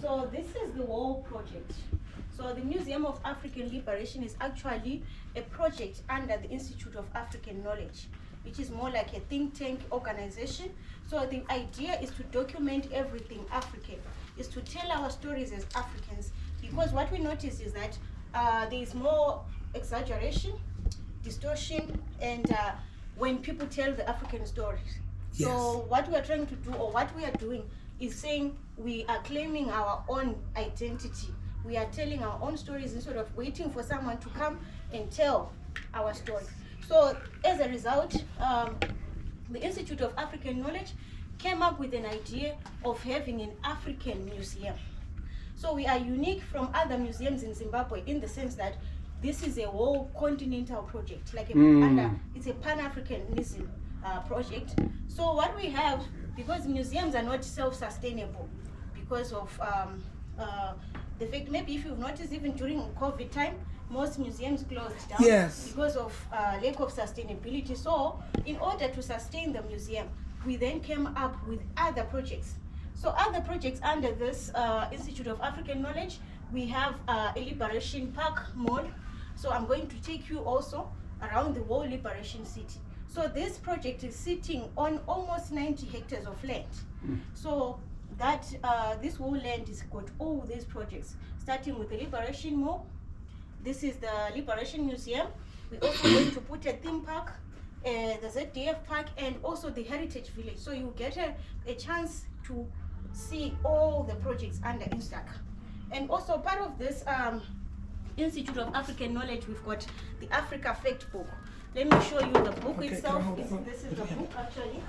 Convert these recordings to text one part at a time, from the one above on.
So this is the whole project. So the Museum of African Liberation is actually a project under the Institute of African Knowledge, which is more like a think tank organization. So the idea is to document everything African, is to tell our stories as Africans, because what we notice is that there is more exaggeration, distortion, and when people tell the African stories. Yes. So what we are trying to do, or what we are doing, is saying we are claiming our own identity. We are telling our own stories instead of waiting for someone to come and tell our story. So as a result, the Institute of African Knowledge came up with an idea of having an African museum. So we are unique from other museums in Zimbabwe in the sense that this is a whole continental project, like it's a Pan-Africanism project. So what we have, because museums are not self-sustainable because of the fact, maybe if you've noticed, even during COVID time, most museums closed down because of lack of sustainability. So in order to sustain the museum, we then came up with other projects. So other projects under this Institute of African Knowledge, we have a Liberation Park Mall. So I'm going to take you also around the whole Liberation City. So this project is sitting on almost 90 hectares of land. So that this whole land has got all these projects, starting with the Liberation Mall. This is the Liberation Museum. We're also going to put a theme park, the ZDF Park, and also the Heritage Village. So you get a chance to see all the projects under Instac. And also part of this Institute of African Knowledge, we've got the Africa Fact Book. Let me show you the book itself. This is the book actually.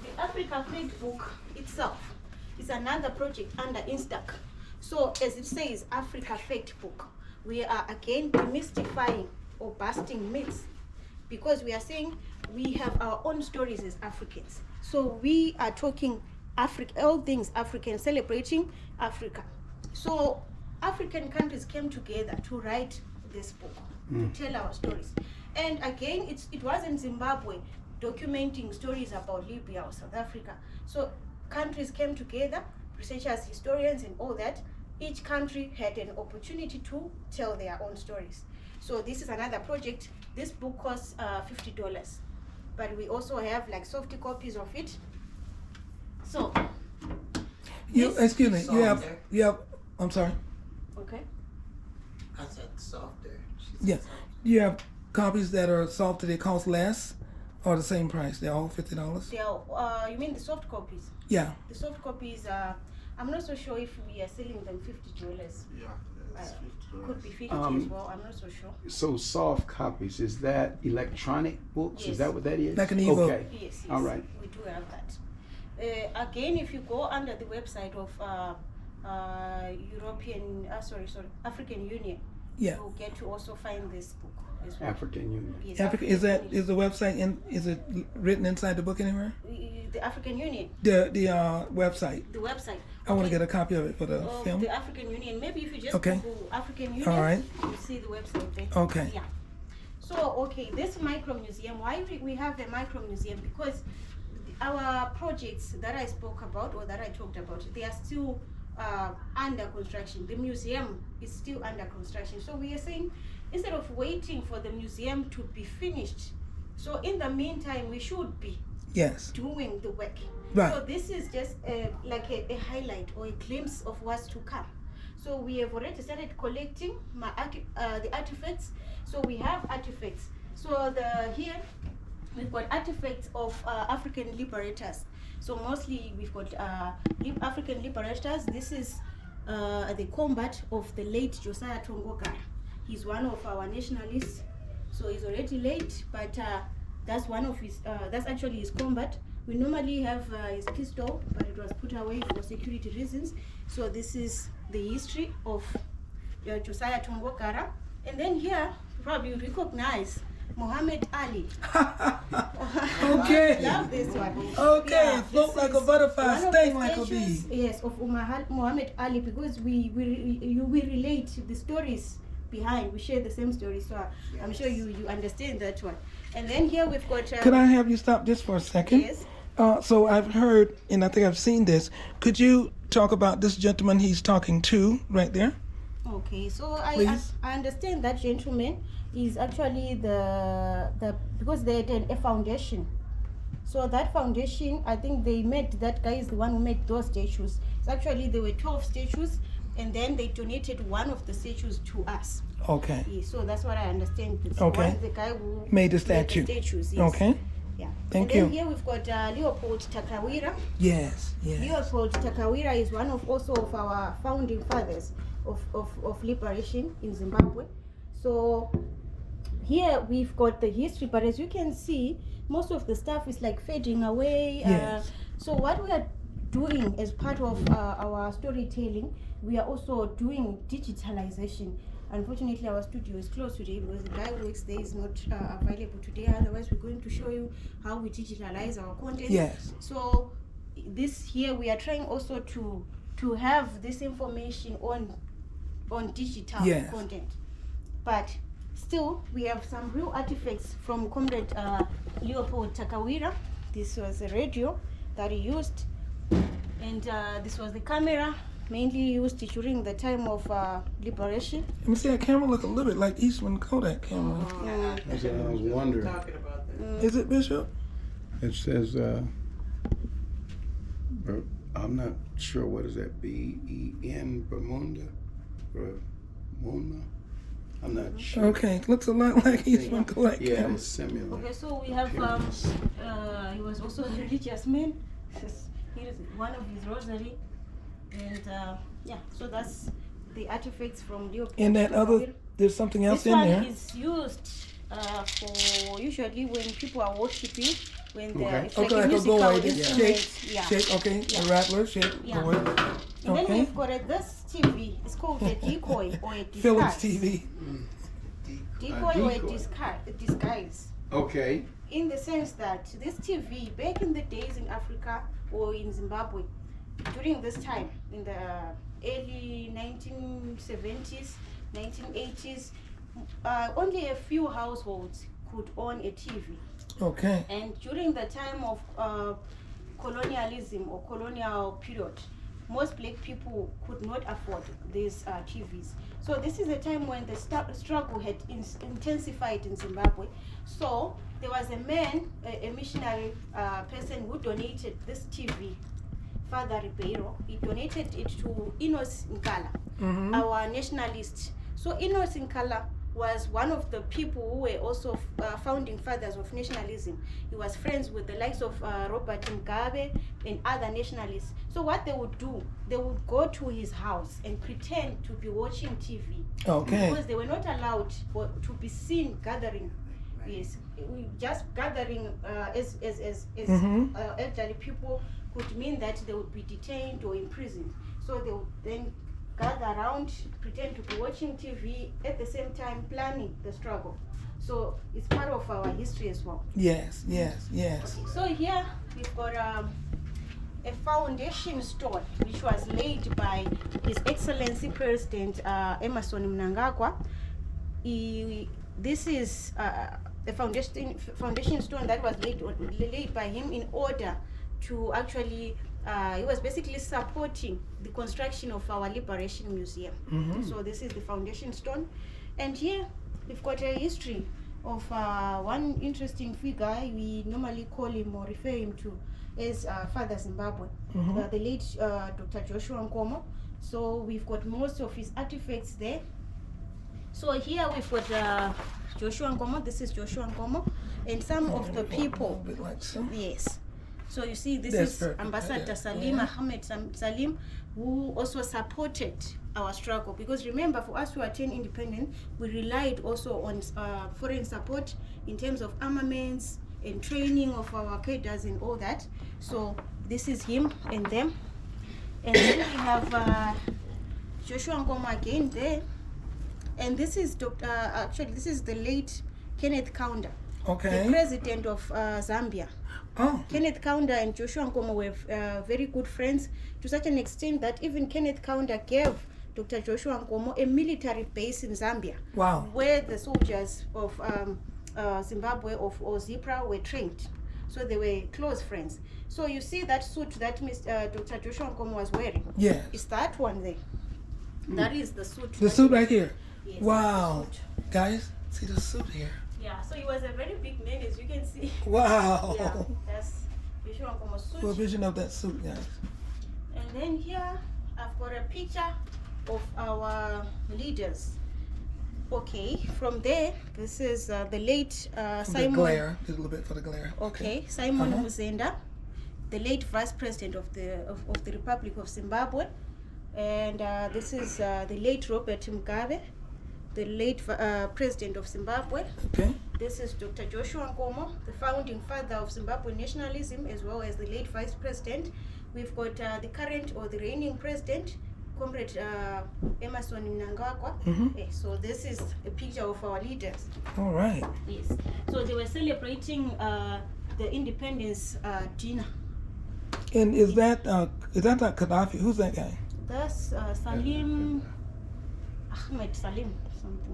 The Africa Fact Book itself is another project under Instac. So as it says, Africa Fact Book, we are again demystifying or busting myths, because we are saying we have our own stories as Africans. So we are talking Africa, all things African, celebrating Africa. So African countries came together to write this book, to tell our stories. And again, it wasn't Zimbabwe documenting stories about Libya or South Africa. So countries came together, researchers, historians, and all that. Each country had an opportunity to tell their own stories. So this is another project. This book costs $50, but we also have like soft copies of it. So excuse me, you have I'm sorry. Okay. I said softer. Yeah. You have copies that are softer, they cost less, or the same price? They're all $50? They are, you mean the soft copies? Yeah. The soft copies, I'm not so sure if we are selling them $50. Yeah, it's $50. Could be 50 as well, I'm not so sure. So soft copies, is that electronic books? Yes. Is that what that is? Like an ebook. Okay. Yes, All right. we do have that. Again, if you go under the website of African Union, you'll get to also find this book as well. African Union. Yes, Africa, is the website is it written inside the book anywhere? The African Union. The website. The website. I want to get a copy of it for the film. The African Union. Maybe if you just Okay. Google African Union, All right. you see the website there. Okay. Yeah. So this micro museum. Why we have a micro museum? Because our projects that I spoke about or that I talked about, they are still under construction. The museum is still under construction. So we are saying, instead of waiting for the museum to be finished, so in the meantime we should be doing the work. Right. So this is just like a highlight or a glimpse of what's to come. So we have already started collecting the artifacts. So we have artifacts. So here we've got artifacts of African liberators. So mostly we've got African liberators. This is the combat of the late Josiah Tongogara. He's one of our nationalists. So he's already late, but that's one of his. That's actually his combat. We normally have his pistol, but it was put away for security reasons. So this is the history of Josiah Tongogara. And then here, probably you recognize Muhammad Ali. Okay. I love this one. Okay, Yeah, float this like a is butterfly, one of sting the like a bee. statues, yes, of Muhammad Ali, because we relate the stories behind. We share the same story, so I'm sure you understand that one. And then here we've got. Could I have you stop just for a second? Yes. So I've heard, and I think I've seen this. Could you talk about this gentleman he's talking to right there? Okay, so Please. I understand that gentleman is actually the because they had a foundation. So that foundation, I think they made, that guy is the one who made those statues. So actually there were 12 statues, and then they donated one of the statues to us. Okay. Yeah, so that's what I understand. This Okay. one, the guy who Made the statue. statues, yes. Okay. Yeah. Thank and then you. here we've got Leopold Takawira. Yes. Yes. Leopold Takawira is one of also of our founding fathers of liberation in Zimbabwe. So here we've got the history, but as you can see, most of the stuff is like fading away. Yes. So what we are doing as part of our storytelling, we are also doing digitalization. Unfortunately, our studio is closed today because the guy who works there is not available today. Otherwise, we're going to show you how we digitalize our content. Yes. So this here, we are trying also to have this information on digital Yes. content. But still, we have some real artifacts from Comrade Leopold Takawira. This was a radio that he used, and this was the camera mainly used during the time of liberation. Let me see, that camera look a little bit like Eastman Kodak camera. That's what I was wondering. Talking about that. Is it, Bishop? It says, I'm not sure, what is that, B-E-N, Bermuda? Bermuda? I'm not sure. Okay, looks a lot like Eastman Kodak Yeah, camera. it's similar. Okay, so we have he was also a religious man. He is one of his rosary, and yeah, so that's the artifacts from Leopold. And that other, Takawira. there's something else This in one there. is used for usually when people are worshiping, when they're Okay. it's Okay, like a like a musical gourd. instrument. Shake, Yeah. shake, okay. Yeah. The rattler, shake, Yeah. gourd. And then Okay. we've got this TV. It's called a decoy or a disguise. Philips TV. Decoy or a decoy. disguise. Okay. In the sense that this TV, back in the days in Africa or in Zimbabwe, during this time, in the early 1970s, 1980s, only a few households could own a TV. Okay. And during the time of colonialism or colonial period, most black people could not afford these TVs. So this is a time when the struggle had intensified in Zimbabwe. So there was a man, a missionary person who donated this TV, Father Ribeiro. He donated it to Enos Nkala, our nationalist. So Enos Nkala was one of the people who were also founding fathers of nationalism. He was friends with the likes of Robert Mugabe and other nationalists. So what they would do, they would go to his house and pretend to be watching TV. Okay. Because they were not allowed to be seen gathering. Yes, just gathering as elderly people could mean that they would be detained or imprisoned. So they would then gather around, pretend to be watching TV, at the same time planning the struggle. So it's part of our history as well. Yes, yes, yes. So here we've got a foundation stone which was laid by His Excellency President Emerson Mnangagwa. This is a foundation stone that was laid by him in order to actually he was basically supporting the construction of our Liberation Museum. So this is the foundation stone. And here we've got a history of one interesting figure. We normally call him or refer him to as Father Zimbabwe, the late Dr. Joshua Nkomo. So we've got most of his artifacts there. So here we've got Joshua Nkomo. This is Joshua Nkomo. And some of the people, A bit like so. yes. So you see, this That's is perfect. Ambassador Yeah. Salim Ahmed Salim, who also supported our struggle. Because remember, for us to attain independence, we relied also on foreign support in terms of armaments and training of our cadres and all that. So this is him and them. And then we have Joshua Nkomo again there. And this is actually, this is the late Kenneth Kaunda, the Okay. president of Zambia. Oh, Kenneth Kaunda and Joshua Nkomo were very good friends, to such an extent that even Kenneth Kaunda gave Dr. Joshua Nkomo a military base in Zambia, wow. where the soldiers of Zimbabwe or ZIPRA were trained. So they were close friends. So you see that suit that Dr. Joshua Nkomo was wearing? Yes. It's that one there. That is the suit. The suit right here. Yes, Wow. that's the suit. Guys, see the suit here. Yeah, so he was a very big man, as you can see. Wow. Yeah, that's Joshua Nkomo's suit. Full vision of that suit, guys. And then here, I've got a picture of our leaders. Okay, from there, this is the late Simon. The glare. Just a little bit for the glare. Okay, Simon Muzenda, the late Vice President of the Republic of Zimbabwe, and this is the late Robert Mugabe, the late President of Zimbabwe. Okay. This is Dr. Joshua Nkomo, the founding father of Zimbabwean nationalism, as well as the late Vice President. We've got the current or the reigning President, Comrade Emerson Mnangagwa. So this is a picture of our leaders. All right. Yes. So they were celebrating the independence dinner. And is that Gaddafi? Who's that guy? That's Salim Ahmed Salim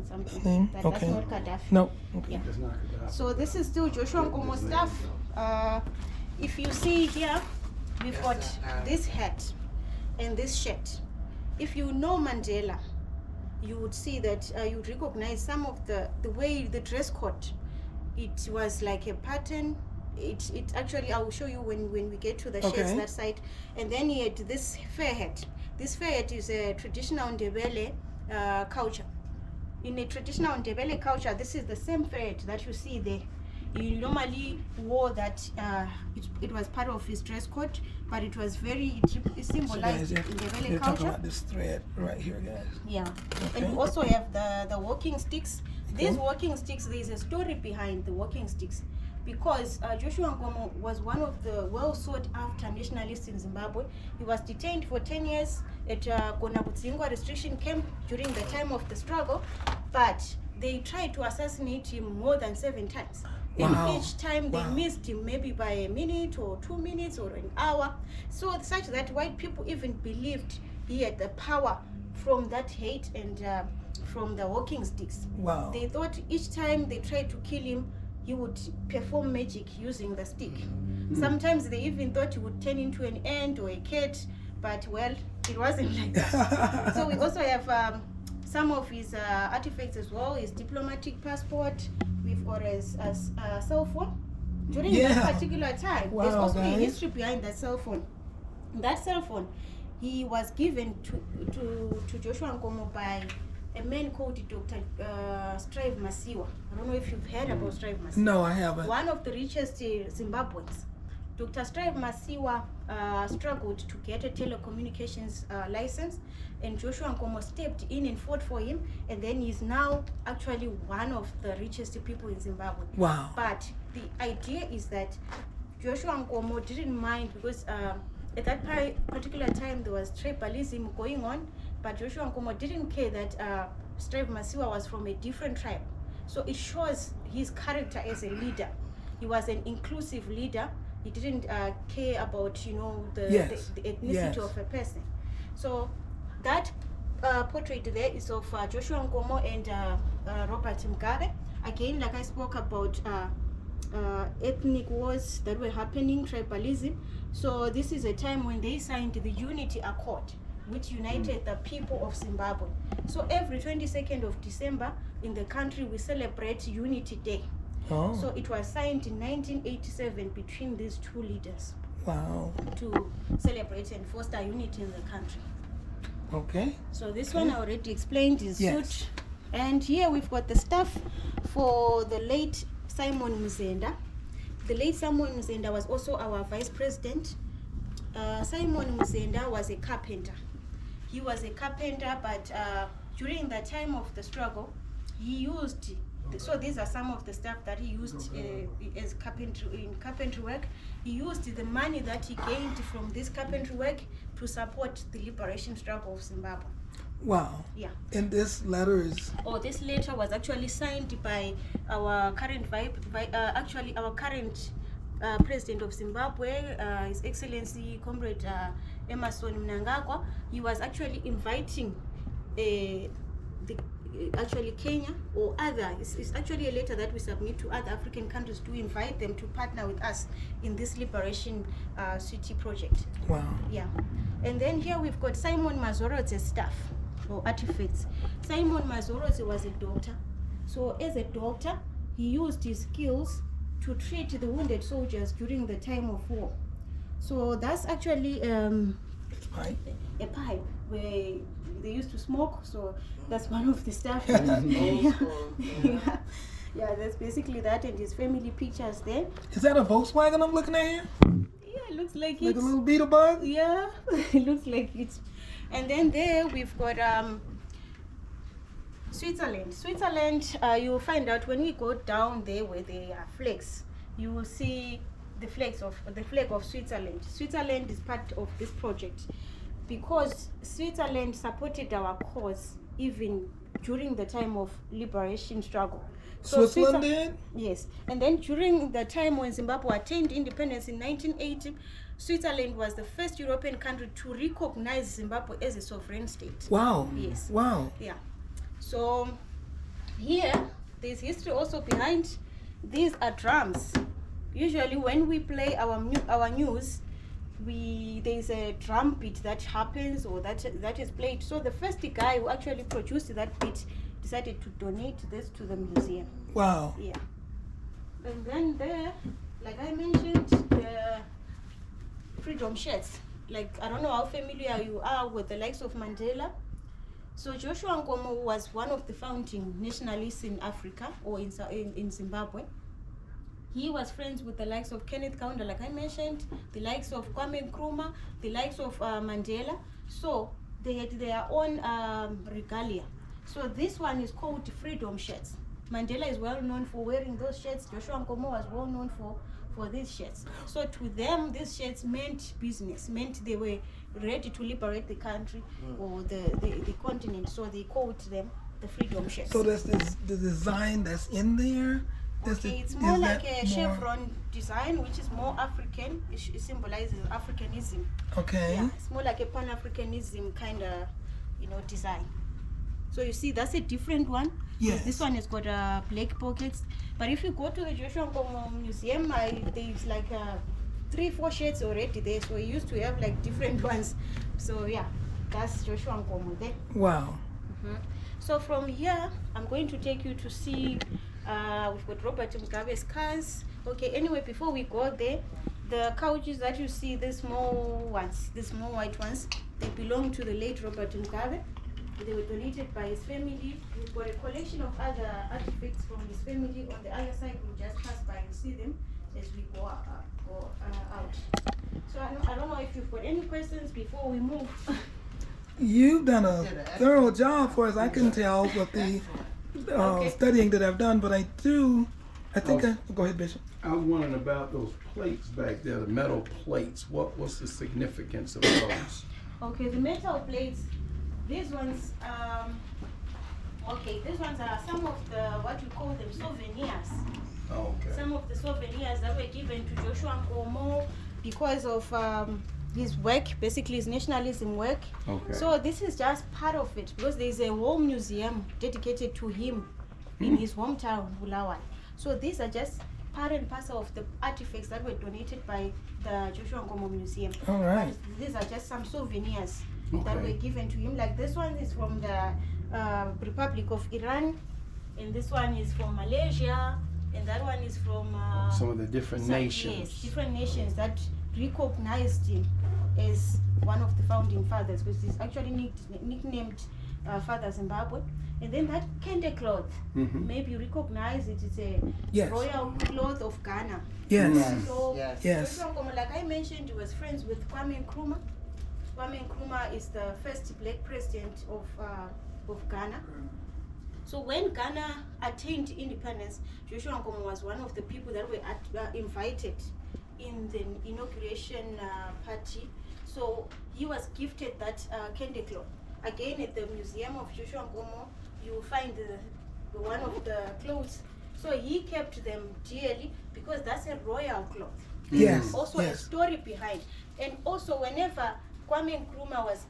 something. Salim, That's okay. not Gaddafi. No. Okay. Yeah. That's not Gaddafi. So this is still Joshua Nkomo stuff. If you see here, we've got this hat and this shirt. If you know Mandela, you would see that you would recognize some of the way the dress code. It was like a pattern. It actually, I will show you when we get to the shirts that side. And then he had this fair hat. This fair hat is a traditional Ndebele culture. In a traditional Ndebele culture, this is the same fair hat that you see there. He normally wore that, it was part of his dress code, but it was very, it symbolized So guys, Ndebele you're talking culture. about this thread right here, guys. Yeah, Okay. and we also have the walking sticks. These walking sticks, there is a story behind the walking sticks, because Joshua Nkomo was one of the well sought after nationalists in Zimbabwe. He was detained for 10 years at Gonabutsingwa restriction camp during the time of the struggle, but they tried to assassinate him more than 7 times. And Wow. each time they Wow. missed him maybe by a minute or 2 minutes or an hour. So such that white people even believed he had the power from that hate and from the walking sticks. Wow. They thought each time they tried to kill him, he would perform magic using the stick. Sometimes they even thought he would turn into an ant or a cat, but well, it wasn't like that. So we also have some of his artifacts as well, his diplomatic passport. We've got his cell phone. During that particular time, there's Wow, also a guys. history behind that cell phone. That cell phone, he was given to Joshua Nkomo by a man called Dr. Strive Masiwa. I don't know if you've heard about Strive Masiwa. No, I haven't. One of the richest Zimbabweans. Dr. Strive Masiwa struggled to get a telecommunications license, and Joshua Nkomo stepped in and fought for him, and then he's now actually one of the richest people in Zimbabwe. Wow. But the idea is that Joshua Nkomo didn't mind, because at that particular time there was tribalism going on, but Joshua Nkomo didn't care that Strive Masiwa was from a different tribe. So it shows his character as a leader. He was an inclusive leader. He didn't care about, you know, the ethnicity of a person. So that portrait there is of Joshua Nkomo and Robert Mugabe. Again, like I spoke about ethnic wars that were happening, tribalism. So this is a time when they signed the Unity Accord, which united the people of Zimbabwe. So every 22nd of December in the country, we celebrate Unity Day. Oh. So it was signed in 1987 between these two leaders Wow. to celebrate and foster unity in the country. Okay. So this one I already explained is Yes. suit. And here we've got the stuff for the late Simon Muzenda. The late Simon Muzenda was also our vice president. Simon Muzenda was a carpenter. He was a carpenter, but during the time of the struggle, he used, so these are some of the stuff that he used as carpentry work. He used the money that he gained from this carpentry work to support the liberation struggle of Zimbabwe. Wow. Yeah. And this letter is. Oh, this letter was actually signed by our current President of Zimbabwe, His Excellency Comrade Emerson Mnangagwa. He was actually inviting actually Kenya or other. It's actually a letter that we submit to other African countries to invite them to partner with us in this liberation city project. Wow. Yeah. And then here we've got Simon Mazorote's stuff or artifacts. Simon Mazorote was a doctor. So as a doctor, he used his skills to treat the wounded soldiers during the time of war. So that's actually Right. a pipe where they used to smoke. So that's one of the stuff. Old yeah. school. yeah. Yeah, that's basically that, and his family pictures there. Is that a Volkswagen I'm looking at here? Yeah, it looks like Like it's... a little beetle bug? Yeah, it looks like it. And then there we've got Switzerland. Switzerland, you'll find out when we go down there where there are flags, you will see the flag of Switzerland. Switzerland is part of this project because Switzerland supported our cause even during the time of liberation struggle. So Switzerland did? Yes, and then during the time when Zimbabwe attained independence in 1980, Switzerland was the first European country to recognize Zimbabwe as a sovereign state. Wow. Yes. Wow. Yeah. So here, there's history also behind. These are drums. Usually, when we play our news, there's a drum beat that happens or that is played. So the first guy who actually produced that beat decided to donate this to the museum. Wow. Yeah. And then there, like I mentioned, the freedom shirts. Like, I don't know how familiar you are with the likes of Mandela. So Joshua Nkomo was one of the founding nationalists in Africa or in Zimbabwe. He was friends with the likes of Kenneth Kaunda, like I mentioned, the likes of Kwame Nkrumah, the likes of Mandela. So they had their own regalia. So this one is called freedom shirts. Mandela is well known for wearing those shirts. Joshua Nkomo was well known for these shirts. So to them, these shirts meant business, meant they were ready to liberate the country or the continent. So they called them the freedom shirts. So that's the design that's in there? It's more like a chevron design, which is more African. It symbolizes Africanism. Okay. Yeah, it's more like a Pan-Africanism kind of, design. So you see, that's a different one. Yes. This one has got black pockets. But if you go to the Joshua Nkomo Museum, there's like 3-4 shades already there. So we used to have like different ones. So yeah, that's Joshua Nkomo there. Wow. So from here, I'm going to take you to see, we've got Robert Mugabe's cars. Okay, anyway, before we go there, the couches that you see, the small ones, the small white ones, they belong to the late Robert Mugabe. They were donated by his family. We've got a collection of other artifacts from his family. On the other side, we'll just pass by and see them as we go out. So I don't know if you've got any questions before we move. You've done a thorough job for us, I can tell, with the studying that I've done, but go ahead, Bishop. I was wondering about those plates back there, the metal plates. What's the significance of those? Okay, the metal plates, these ones, these ones are some of the, what we call them, souvenirs. Oh, okay. Some of the souvenirs that were given to Joshua Nkomo because of his work, basically his nationalism work. Okay. So this is just part of it because there's a whole museum dedicated to him in his hometown, Bulawayo. So these are just part and parcel of the artifacts that were donated by the Joshua Nkomo Museum. All right. But these are just some souvenirs that Okay. were given to him. Like this one is from the Republic of Iran, and this one is from Malaysia, and that one is from Some of the different nations. Yes, different nations that recognized him as one of the founding fathers, because he's actually nicknamed Father Zimbabwe. And then that kente cloth, maybe you recognize it. It's a royal cloth of Ghana. Yes. So, Yes. Joshua Nkomo, like I mentioned, he was friends with Kwame Nkrumah. Kwame Nkrumah is the first black president of Ghana. So when Ghana attained independence, Joshua Nkomo was one of the people that were invited in the inauguration party. So he was gifted that kente cloth. Again, at the Museum of Joshua Nkomo, you will find the one of the clothes. So he kept them dearly because that's a royal cloth. Yes. Also a story behind. And also whenever Kwame Nkrumah was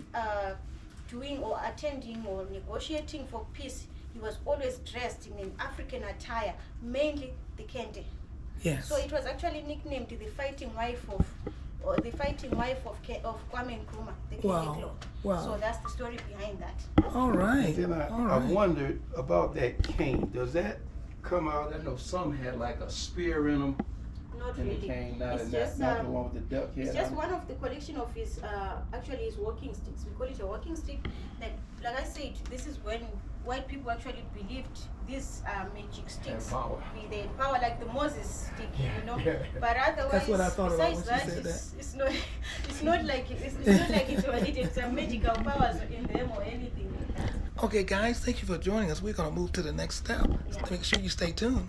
doing or attending or negotiating for peace he was always dressed in an African attire, mainly the kente. Yes. So it was actually nicknamed the fighting wife of Kwame Nkrumah, the Kente Wow. cloth. Wow. So that's the story behind that. All right. Then I All right. wondered about that cane. Does that come out? I know some had like a spear in them Not in the really. cane. Not, It's not, just, not the one with the duck head. It's just on it? one of the collection of his, actually his walking sticks. We call it a walking stick. Like I said, this is when white people actually believed these magic sticks. power. They power like the Moses stick, you know. Yeah. But otherwise, That's what I thought about besides when she that, said it's not, it's not like it had some magical powers in them or anything like that. Okay, guys, thank you for joining us. We're going to move to the next step. Yeah. Make sure you stay tuned.